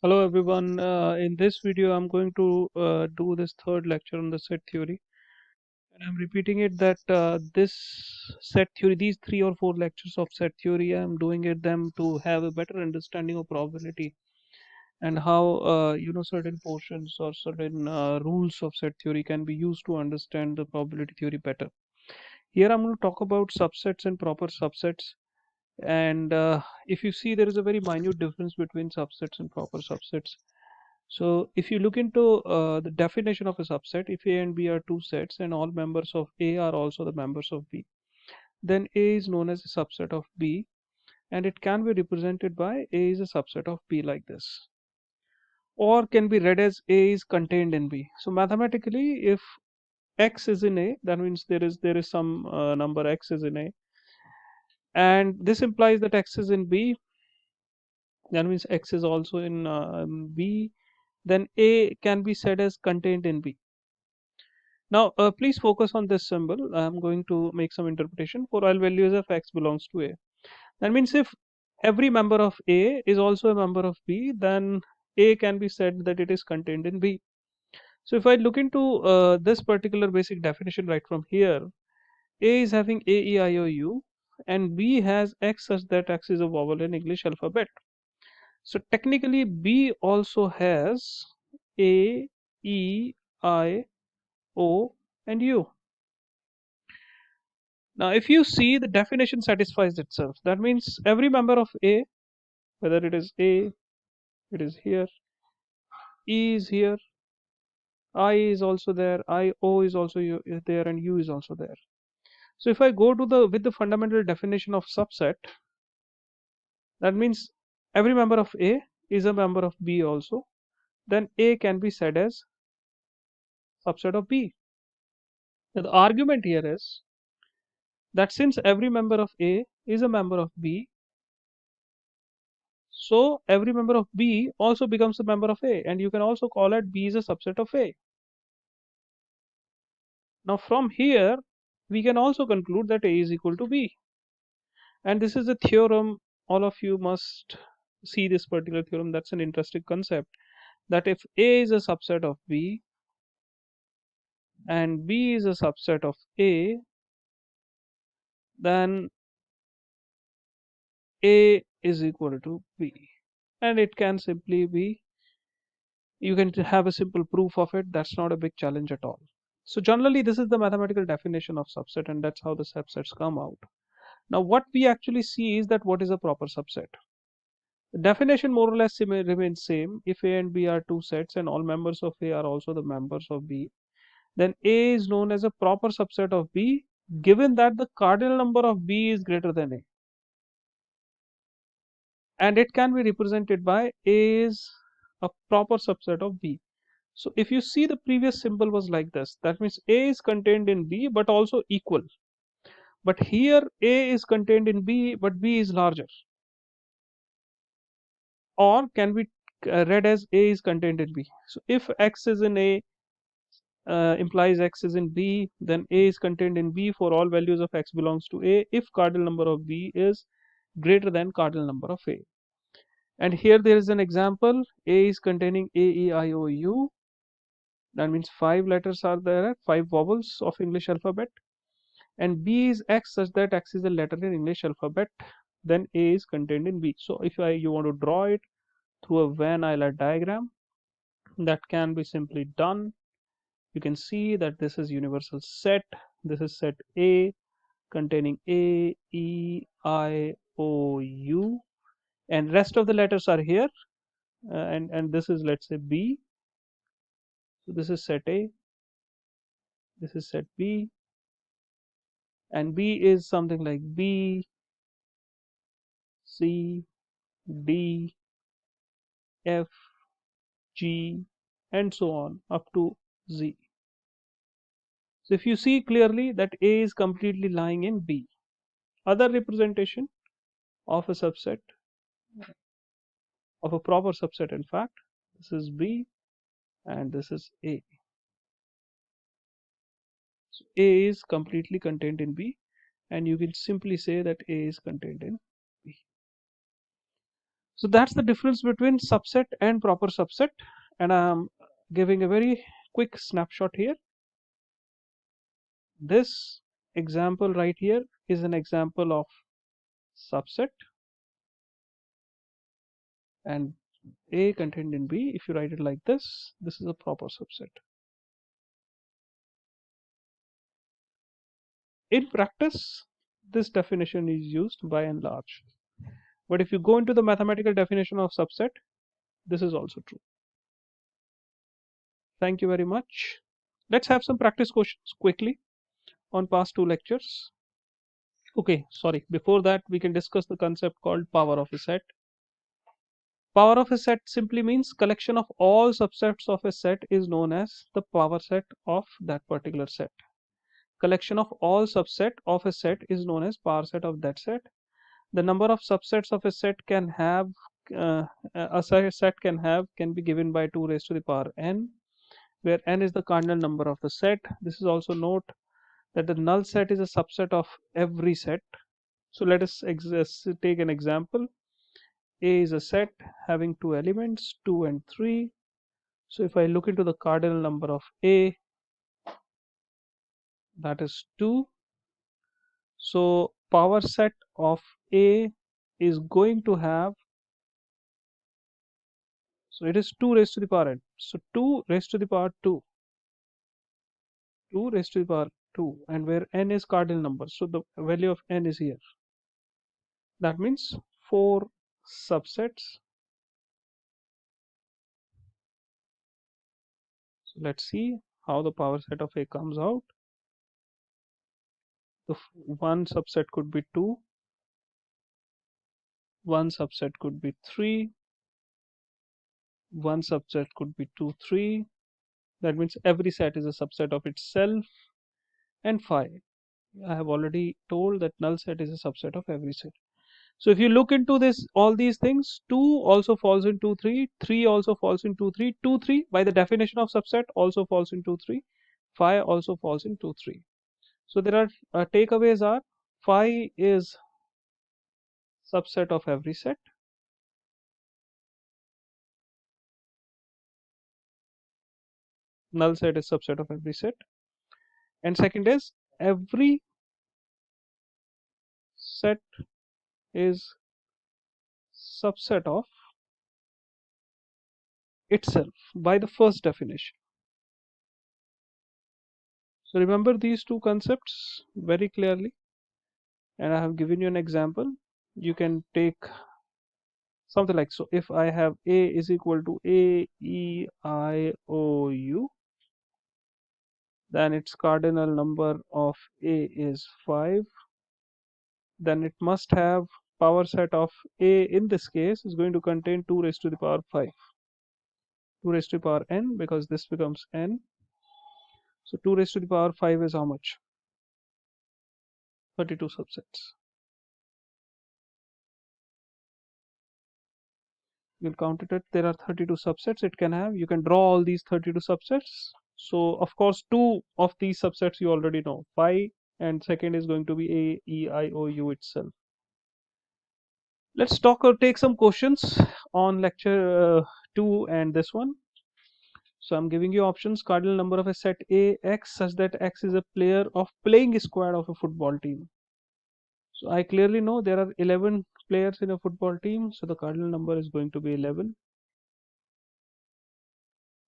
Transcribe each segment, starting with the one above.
Hello everyone. In this video, I'm going to do this third lecture on the set theory, and I'm repeating it that this set theory, these 3 or 4 lectures of set theory, I'm doing it them to have a better understanding of probability and how certain portions or certain rules of set theory can be used to understand the probability theory better. Here, I'm going to talk about subsets and proper subsets. And if you see, there is a very minute difference between subsets and proper subsets. So if you look into the definition of a subset, if A and B are two sets and all members of A are also the members of B, then A is known as a subset of B, and it can be represented by A is a subset of B like this, or can be read as A is contained in B. So mathematically, if X is in A, that means there is some number X is in A, and this implies that X is in B. That means X is also in B. Then A can be said as contained in B. Now, please focus on this symbol. I'm going to make some interpretation for all values of x belongs to A. That means if every member of A is also a member of B, then A can be said that it is contained in B. So if I look into this particular basic definition right from here, A is having A, E, I, O, U, and B has X such that X is a vowel in English alphabet. So technically, B also has A, E, I, O, and U. Now, if you see, the definition satisfies itself. That means every member of A, whether it is A, it is here, E is here, I is also there, I, O is also there, and U is also there. So if I go to the with the fundamental definition of subset, that means every member of A is a member of B also. Then A can be said as subset of B. Now, the argument here is that since every member of A is a member of B, so every member of B also becomes a member of A, and you can also call it B is a subset of A. Now from here, we can also conclude that A is equal to B. And this is a theorem, all of you must see this particular theorem. That's an interesting concept, that if A is a subset of B and B is a subset of A, then A is equal to B. And it can simply be, you can have a simple proof of it. That's not a big challenge at all. So generally, this is the mathematical definition of subset, and that's how the subsets come out. Now, what we actually see is that what is a proper subset? The definition more or less remains same. If A and B are two sets and all members of A are also the members of B, then A is known as a proper subset of B, given that the cardinal number of B is greater than A. And it can be represented by A is a proper subset of B. So if you see, the previous symbol was like this. That means A is contained in B but also equal. But here A is contained in B but B is larger. Or can be read as A is contained in B. So if X is in A implies X is in B, then A is contained in B for all values of X belongs to A if cardinal number of B is greater than cardinal number of A. And here there is an example. A is containing A, E, I, O, U. That means 5 letters are there, 5 vowels of English alphabet. And B is X such that X is a letter in English alphabet. Then A is contained in B. So if you want to draw it through a Venn Euler diagram, that can be simply done. You can see that this is universal set. This is set A containing A, E, I, O, U, and rest of the letters are here. And this is, let's say, B. So this is set A. This is set B, and B is something like B, C, D, F, G, and so on up to Z. So if you see clearly that A is completely lying in B. Other representation of a subset, of a proper subset, in fact, this is B and this is A. So A is completely contained in B, and you can simply say that A is contained in B. So that's the difference between subset and proper subset. And I'm giving a very quick snapshot here. This example right here is an example of subset, and A contained in B, if you write it like this is a proper subset. In practice, this definition is used by and large. But if you go into the mathematical definition of subset, this is also true. Thank you very much. Let's have some practice questions quickly on past two lectures. Okay, sorry. Before that, we can discuss the concept called power of a set. Power of a set simply means collection of all subsets of a set is known as the power set of that particular set. Collection of all subset of a set is known as power set of that set. The number of subsets of a set can have set can be given by 2 raised to the power n, where n is the cardinal number of the set. This is also note that the null set is a subset of every set. So let us take an example. A is a set having two elements, 2 and 3. So if I look into the cardinal number of A, that is 2. So power set of A is going to have, so it is 2 raised to the power n. So 2 raised to the power 2, 2 raised to the power 2, and where n is cardinal number, so the value of n is here. That means 4 subsets. So let's see how the power set of A comes out. The one subset could be 2, one subset could be 3, one subset could be 2, 3. That means every set is a subset of itself. And 5. I have already told that null set is a subset of every set. So if you look into this, all these things, 2 also falls into 3, 3 also falls into 3, 2, 3 by the definition of subset also falls into 3, 5 also falls into 3. So there are takeaways are 5 is subset of every set. Null set is subset of every set. And second is every set is subset of itself by the first definition. So remember these two concepts very clearly, and I have given you an example. You can take something like, so if I have A is equal to A E I O U, then its cardinal number of A is 5, then it must have power set of A in this case is going to contain 2 raised to the power 5, 2 raised to the power n, because this becomes n. So 2 raised to the power 5 is how much? 32 subsets. You'll count it, there are 32 subsets it can have. You can draw all these 32 subsets. So of course 2 of these subsets you already know, 5, and second is going to be A E I O U itself. Let's talk or take some questions on lecture 2 and this one. So I'm giving you options. Cardinal number of a set A X such that X is a player of playing squad of a football team. So I clearly know there are 11 players in a football team, so the cardinal number is going to be 11.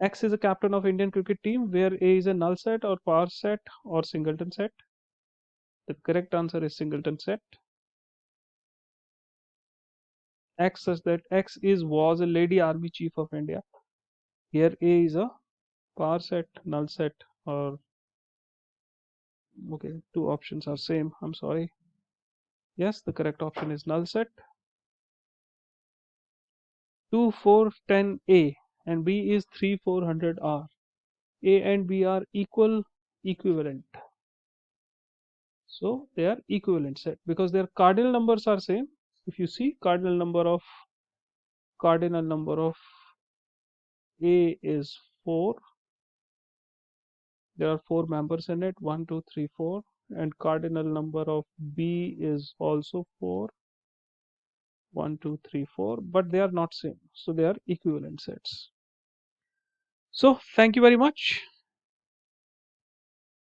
X is a captain of Indian cricket team, where A is a null set or power set or singleton set. The correct answer is singleton set. X such that X was a lady army chief of India. Here A is a power set, null set, or okay, two options are same. I'm sorry. Yes, the correct option is null set. 2, 4, 10 A and B is 3, 400 R. A and B are equivalent. So they are equivalent set because their cardinal numbers are same. If you see cardinal number of A is 4. There are 4 members in it, 1, 2, 3, 4, and cardinal number of B is also 4. 1, 2, 3, 4, but they are not same. So they are equivalent sets. So thank you very much.